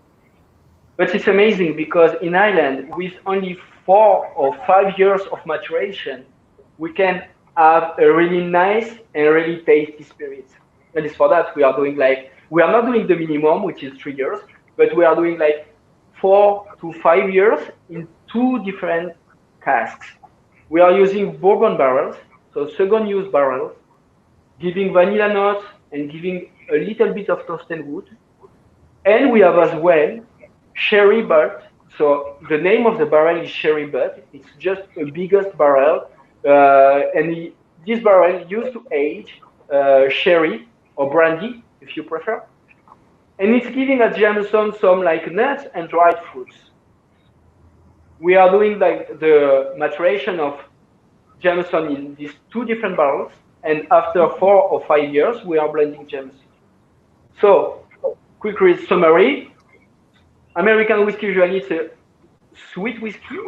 But it's amazing because in Ireland, with only 4 or 5 years of maturation, we can have a really nice and really tasty spirit. And it's for that we are not doing the minimum, which is 3 years, but we are doing like 4 to 5 years in two different casks. We are using bourbon barrels, so second use barrels, giving vanilla notes and giving a little bit of toasted wood. And we have as well sherry butt. So the name of the barrel is sherry butt. It's just a biggest barrel, and this barrel used to age sherry or brandy, if you prefer. And it's giving at Jameson some like nuts and dried fruits. We are doing like the maturation of Jameson in these two different barrels, and after 4 or 5 years, we are blending Jameson. So, quick summary: American whiskey usually is a sweet whiskey.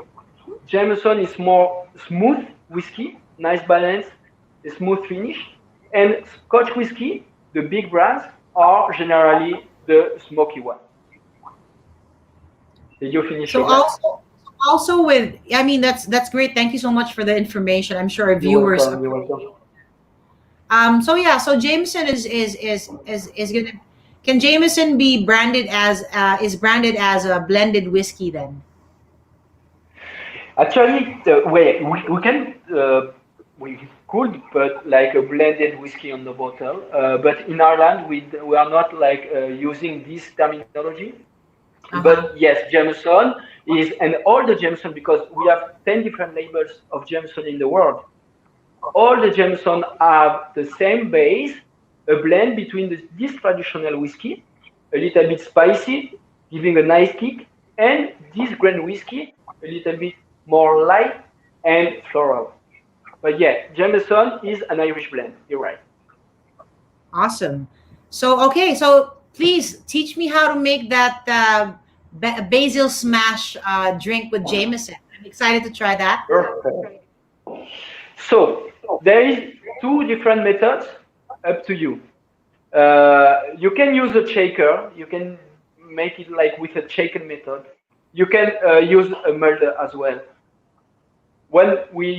Jameson is more smooth whiskey, nice balance, a smooth finish. And Scotch whiskey, the big brands, are generally the smoky one. Did you finish So your glass? also with, I mean, that's great. Thank you so much for the information. I'm sure our You're viewers. welcome. You're welcome. So yeah, so Jameson is gonna. Can Jameson be branded as is branded as a blended whiskey then? Actually, we can we could put like a blended whiskey on the bottle, but in Ireland we are not like using this terminology. Uh But huh. yes, Jameson is, and all the Jameson, because we have 10 different labels of Jameson in the world. All the Jameson have the same base, a blend between this traditional whiskey, a little bit spicy, giving a nice kick, and this grain whiskey, a little bit more light and floral. But yeah, Jameson is an Irish blend. You're right. Awesome. So okay, so please teach me how to make that basil smash drink with Jameson. I'm excited to try that. Perfect. So there is two different methods up to you. You can use a shaker. You can make it like with a shaken method. You can use a mulder as well. When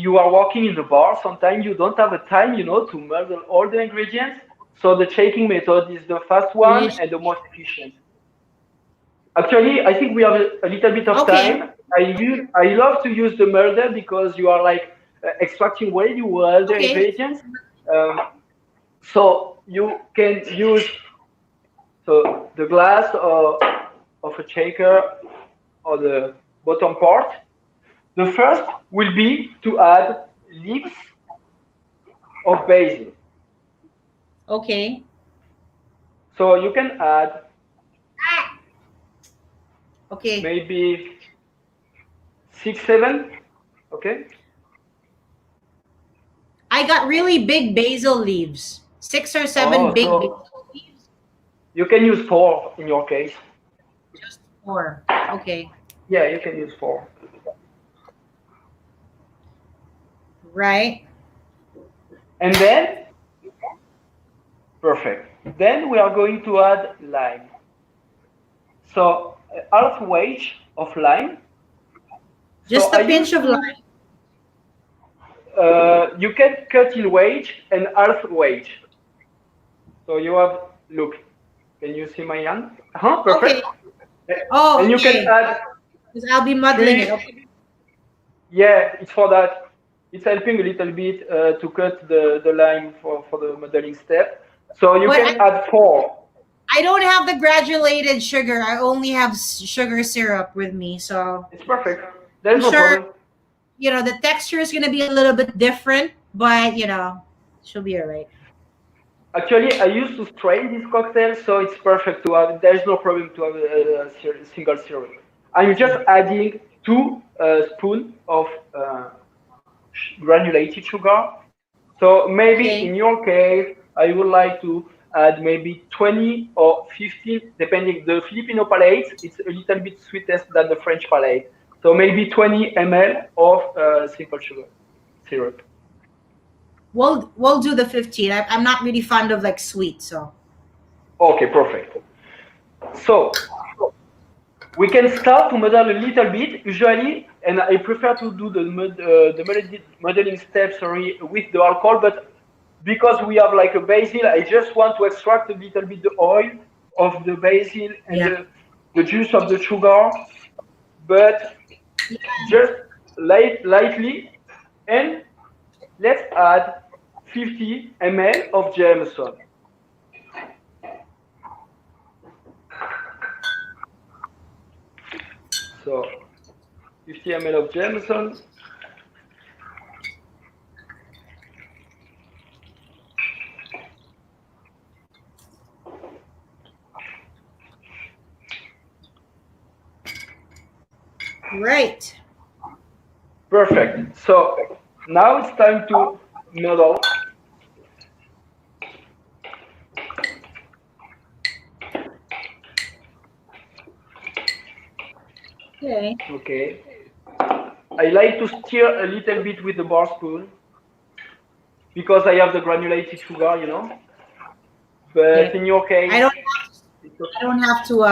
you are working in the bar, sometimes you don't have a time, to melt all the ingredients. So the shaking method is the fast one Delicious. and the most efficient. Actually, I think we have a little bit of Okay. time. I love to use the mulder because you are like extracting really well the Okay. ingredients. Um, so you can use the glass of a shaker or the bottom part. The first will be to add leaves of basil. Okay. So you can add Okay. maybe 6, 7. Okay. I got really big basil leaves. Six or seven Oh, big so basil leaves. you can use 4 in your case. Just four. Okay. Yeah, you can use 4. Right. And then, perfect. Then we are going to add lime. So half wedge of lime. So Just I a pinch used of lime. to, you can cut in wedge and half wedge. So you have, look, can you see my hand? Okay. Perfect. Oh, And you can okay. add Because I'll be muddling it. 3. Okay. Yeah, it's for that. It's helping a little bit to cut the line for the modeling step. So you But can add 4. I don't have the granulated sugar. I only have sugar syrup with me. So It's perfect. I'm There's no sure, problem. the texture is going to be a little bit different, but, she'll be all right. Actually, I used to strain this cocktail, so it's perfect to have. There's no problem to have a single syrup. I'm just adding 2 spoons of granulated sugar. So maybe Okay. in your case, I would like to add maybe 20 or 15, depending. The Filipino palate, it's a little bit sweetest than the French palate. So maybe 20 ml of simple sugar syrup. We'll do the 15. I'm not really fond of like sweet, so. Okay, perfect. So we can start to model a little bit. Usually, and I prefer to do the modeling step, sorry, with the alcohol, but because we have like a basil, I just want to extract a little bit the oil of the basil and Yeah. the juice of the sugar, but just lightly. And let's add 50 ml of Jameson. So 50 ml of Jameson. Right. Perfect. So now it's time to model. Okay. Okay. I like to stir a little bit with the bar spoon because I have the granulated sugar, you know. But Okay. in your I case, don't it's I okay. don't have to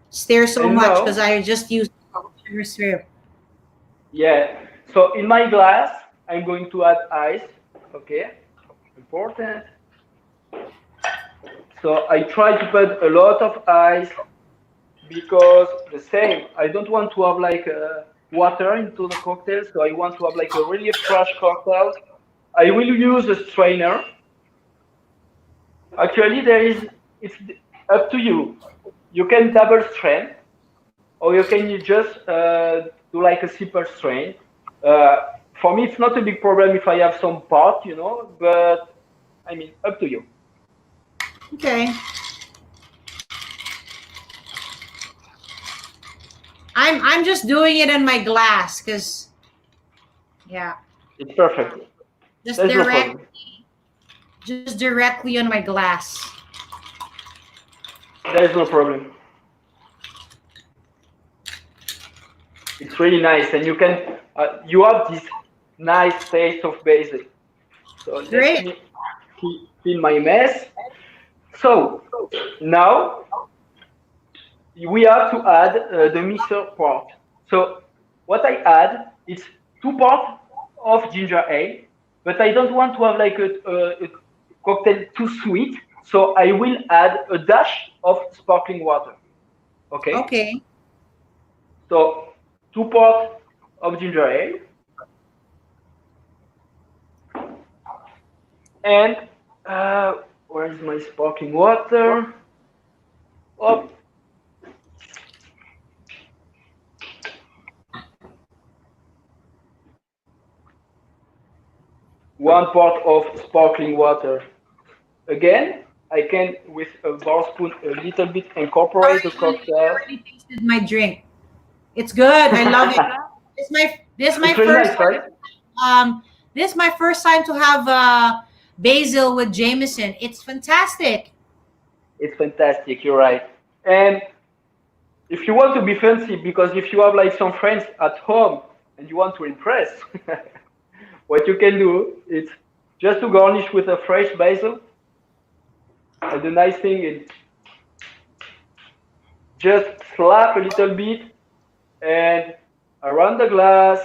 stir so And much because now, I just use sugar syrup. yeah. So in my glass, I'm going to add ice. Okay, important. So I try to put a lot of ice because the same. I don't want to have like water into the cocktail, so I want to have like a really fresh cocktail. I will use a strainer. Actually, it's up to you. You can double strain, or you can just do like a simple strain. Uh, for me, it's not a big problem if I have some pot, you know, but I mean, up to you. Okay. I'm just doing it in my glass because yeah, It's perfect. just There's no direct problem. just directly on my glass. There's no problem. It's really nice, and you have this nice taste of basil. So let Great. me clean my mess. So now we have to add the mixer part. So what I add is 2 parts of ginger ale, but I don't want to have like a cocktail too sweet. So I will add a dash of sparkling water. Okay. Okay. So 2 parts of ginger ale and uh, where is my sparkling water? Oh, 1 part of sparkling water. Again, I can with a bar spoon a little bit incorporate the Sorry, Julien, I cocktail. already tasted my drink. It's good. I love it. This my It's really first nice, right? this my first time to have basil with Jameson. It's fantastic. It's fantastic. You're right. And if you want to be fancy, because if you have like some friends at home and you want to impress, what you can do is just to garnish with a fresh basil. And the nice thing is just slap a little bit and around the glass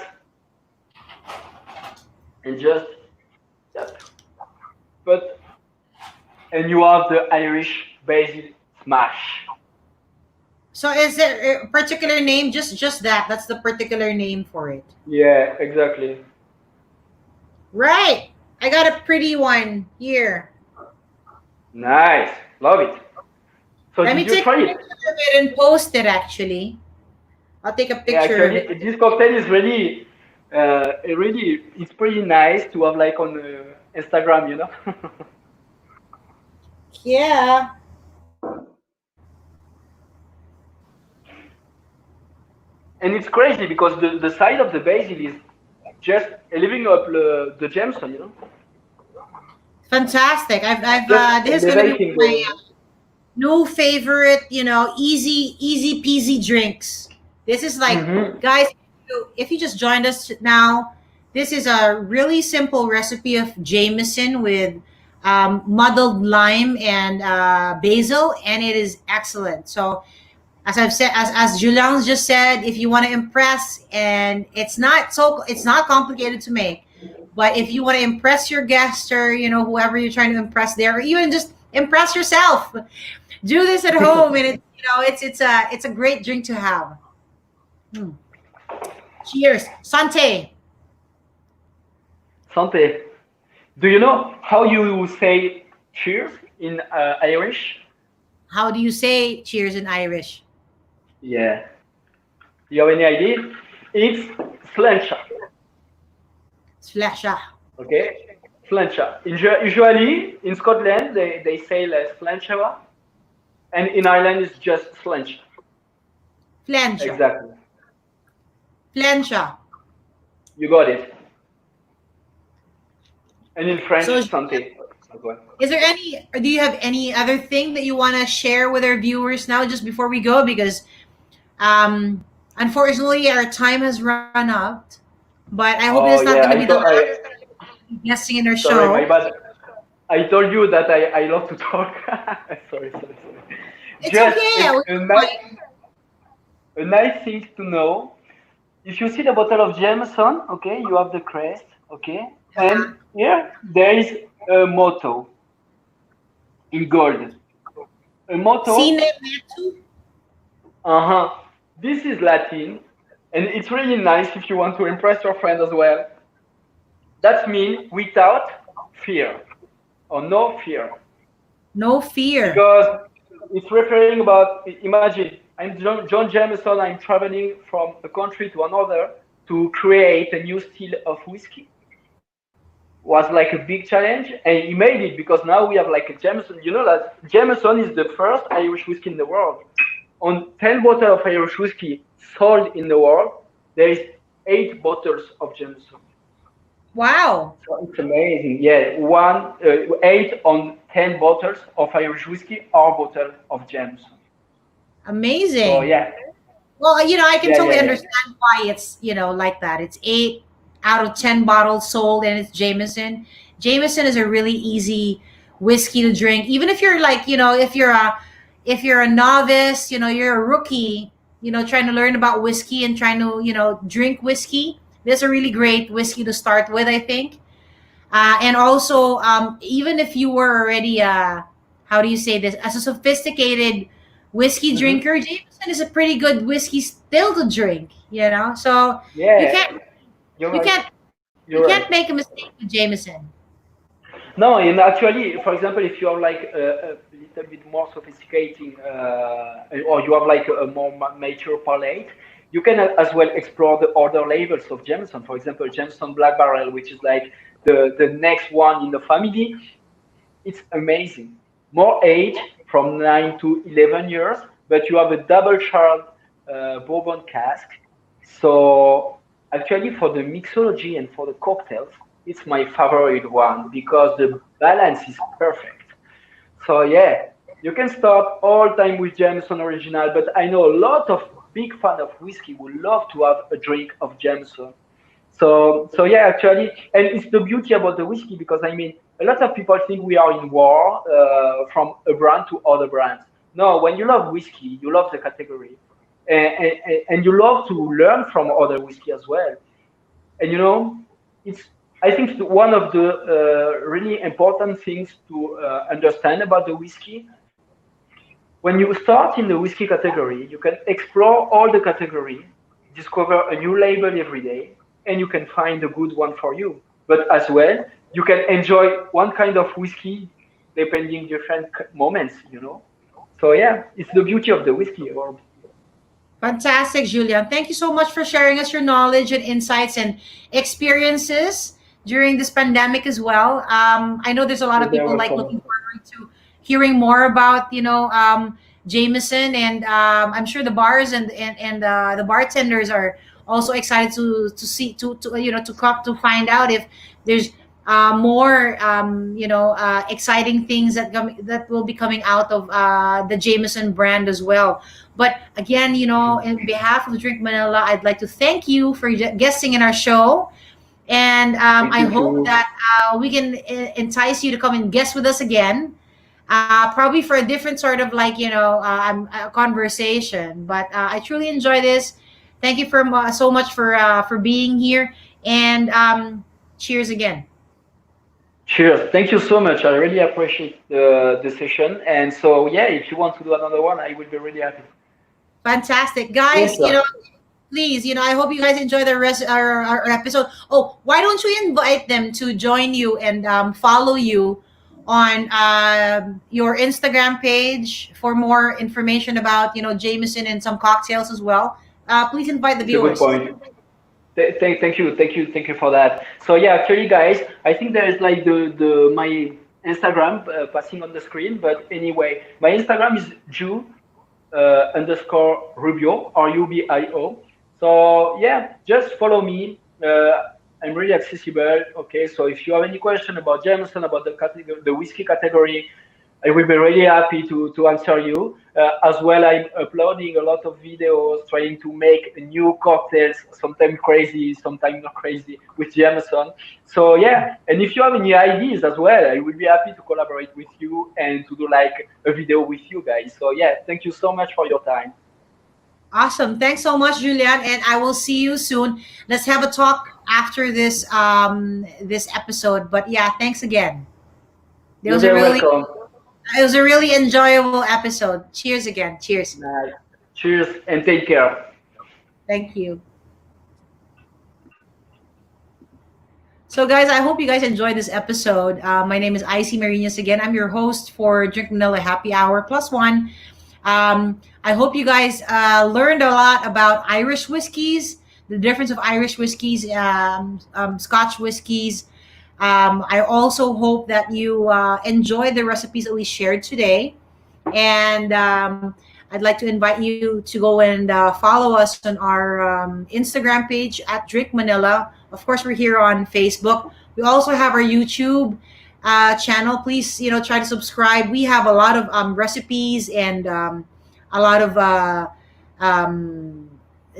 and just yep. But and you have the Irish basil smash. So is there a particular name? Just that. That's the particular name for it. Yeah, exactly. Right. I got a pretty one here. Nice. Love it. So Let did me you take try a it? picture of it and post it actually. I'll take a Yeah, picture of actually, it. this cocktail is it's pretty nice to have like on Instagram, you know. Yeah. And it's crazy because the side of the basil is just living up the Jameson, you know, Fantastic. I've just this is gonna be elevating my the. new favorite, easy peasy drinks. This is like, Hmm. guys, if you just joined us now, this is a really simple recipe of Jameson with muddled lime and basil, and it is excellent. So, as I've said, as Julien just said, if you want to impress, and it's not complicated to make, but if you want to impress your guest or whoever you're trying to impress there, or even just impress yourself, do this at home, and it's a great drink to have. Mm. Cheers, Sante. Santé. Do you know how you say cheers in Irish? How do you say cheers in Irish? Yeah. Do you have any idea? It's slancha. Slasha. Okay? Slancha. Usually in Scotland they say slancha, and in Ireland it's just slancha. Flansha. Exactly. Flansha. You got it. And in French, So, santé as well. do you have any other thing that you want to share with our viewers now, just before we go? Because unfortunately, our time has run out. But I hope this Oh is not yeah, going to be I the thought last. guesting in our Sorry, my show. bad. I told you that I love to talk. Sorry. It's Just okay. a nice thing to know. If you see the bottle of Jameson, okay, you have the crest, okay, and here there is a motto in gold. A Sine motto, metu. uh-huh. This is Latin, and it's really nice if you want to impress your friend as well. That means without fear or no fear. No fear. Because it's referring about, imagine I'm John Jameson, I'm traveling from a country to another to create a new style of whiskey. Was like a big challenge, and he made it because now we have like a Jameson. You know that Jameson is the first Irish whiskey in the world. On 10 bottles of Irish whiskey sold in the world, there is 8 bottles of Jameson. Wow. So it's amazing. Yeah, 8 on 10 bottles of Irish whiskey are bottle of Jameson. So Amazing. yeah, Well, I can totally yeah. understand why it's, like that. It's 8 out of 10 bottles sold and it's Jameson. Jameson is a really easy whiskey to drink. Even if you're like, if you're a novice, you're a rookie, trying to learn about whiskey and trying to, drink whiskey. This is a really great whiskey to start with, I think. And also, even if you were already, how do you say this, as a sophisticated whiskey Hmm. drinker, Jameson is a pretty good whiskey still to drink. So you Yeah, can't you're you right. can't you You're right. can't make a mistake with Jameson. No, and actually, for example, if you are like a little bit more sophisticated, or you have like a more mature palate, you can as well explore the other labels of Jameson. For example, Jameson Black Barrel, which is like the next one in the family. It's amazing. More age from 9 to 11 years, but you have a double charred bourbon cask. So actually, for the mixology and for the cocktails, it's my favorite one because the balance is perfect. So yeah, you can start all time with Jameson Original, but I know a lot of big fan of whiskey would love to have a drink of Jameson. So yeah, actually, and it's the beauty about the whiskey because I mean, a lot of people think we are in war from a brand to other brands. No, when you love whiskey, you love the category, and you love to learn from other whiskey as well. And it's I think one of the really important things to understand about the whiskey. When you start in the whiskey category, you can explore all the category, discover a new label every day, and you can find a good one for you. But as well, you can enjoy one kind of whiskey depending different moments. So yeah, it's the beauty of the whiskey world. Fantastic, Julian. Thank you so much for sharing us your knowledge and insights and experiences during this pandemic as well. I know there's a lot You're of very people like welcome. looking forward to hearing more about, Jameson, and I'm sure the bars and the bartenders are also excited to see to to come to find out if there's more exciting things that will be coming out of the Jameson brand as well. But again, in behalf of Drink Manila, I'd like to thank you for guesting in our show. And Thank I you hope too. that we can entice you to come and guest with us again. Probably for a different sort of like, a conversation. But I truly enjoy this. Thank you so much for being here. And cheers again. Cheers. Thank you so much. I really appreciate the session. And so yeah, if you want to do another one, I will be really happy. Fantastic. Yes, Guys, sir. please, I hope you guys enjoy the rest our episode. Oh, why don't you invite them to join you and follow you on your Instagram page for more information about Jameson and some cocktails as well. Please invite the It's a good viewers. point. Thank you for that. So yeah, actually, guys, I think there is like the my Instagram passing on the screen. But anyway, my Instagram is Ju underscore Rubio RUBIO. So yeah, just follow me. I'm really accessible. Okay, so if you have any question about Jameson, about the whiskey category, I will be really happy to answer you. As well, I'm uploading a lot of videos trying to make new cocktails, sometimes crazy, sometimes not crazy, with Jameson. So yeah, and if you have any ideas as well, I will be happy to collaborate with you and to do like a video with you guys. So yeah, thank you so much for your time. Awesome. Thanks so much, Julian, and I will see you soon. Let's have a talk after this episode. But yeah, thanks again. It You're was a very really welcome. it was a really enjoyable episode. Cheers again. Cheers. Nice. Cheers and take care. Thank you. So, guys, I hope you guys enjoyed this episode. My name is Dixie Marinas again. I'm your host for Drink Manila Happy Hour Plus One. I hope you guys learned a lot about Irish whiskeys, the difference of Irish whiskeys, Scotch whiskeys. I also hope that you enjoyed the recipes that we shared today. And I'd like to invite you to go and follow us on our Instagram page at Drink Manila. Of course, we're here on Facebook. We also have our YouTube channel. Please, try to subscribe. We have a lot of recipes and a lot of um,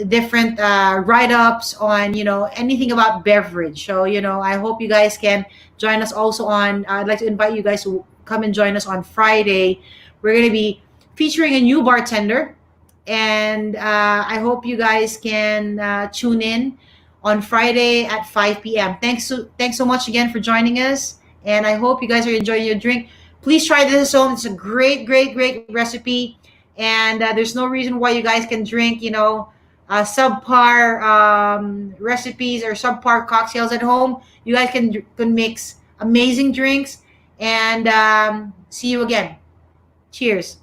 different write-ups on anything about beverage. So I hope you guys can join us also on. I'd like to invite you guys to come and join us on Friday. We're going to be featuring a new bartender, and I hope you guys can tune in on Friday at 5 p.m. Thanks so much again for joining us, and I hope you guys are enjoying your drink. Please try this at home. It's a great, great, great recipe, and there's no reason why you guys can drink, subpar recipes or subpar cocktails at home. You guys can mix amazing drinks, and see you again. Cheers.